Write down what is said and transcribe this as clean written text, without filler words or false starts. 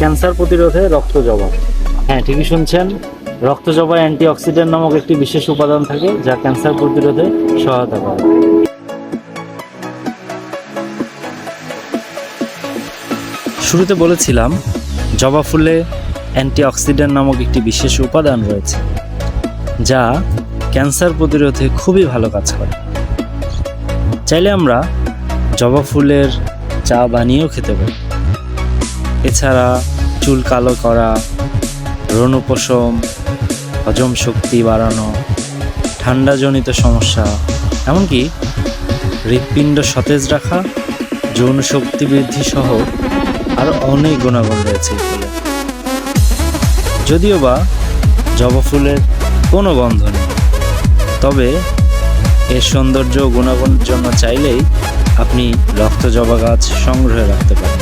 Cancer প্রতিরোধে রক্তজবা। হ্যাঁ, ঠিকই শুনছেন, রক্তজবায় অ্যান্টিঅক্সিডেন্ট নামক একটি বিশেষ উপাদান থাকে যা ক্যান্সার প্রতিরোধে সহায়তা করে। শুরুতে বলেছিলাম জবা ফুলে অ্যান্টিঅক্সিডেন্ট নামক একটি বিশেষ উপাদান রয়েছে যা ক্যান্সার প্রতিরোধে খুবই ভালো কাজ করে। চাইলে আমরা জবা ফুলের চা বানিয়েও খেতে পারি। এছাড়া চুল কালো করা, ব্রণ উপশম, হজম শক্তি বাড়ানো, ঠান্ডাজনিত সমস্যা, এমনকি হৃৎপিণ্ড সতেজ রাখা, যৌন শক্তি বৃদ্ধি সহ আরও অনেক গুণাগুণ রয়েছে এই ফুলে। যদিও বা জবা ফুলের কোনো গন্ধ নেই, তবে এর সৌন্দর্য ও গুণাগুণের জন্য চাইলেই আপনি রক্তজবা গাছ সংগ্রহে রাখতে পারেন।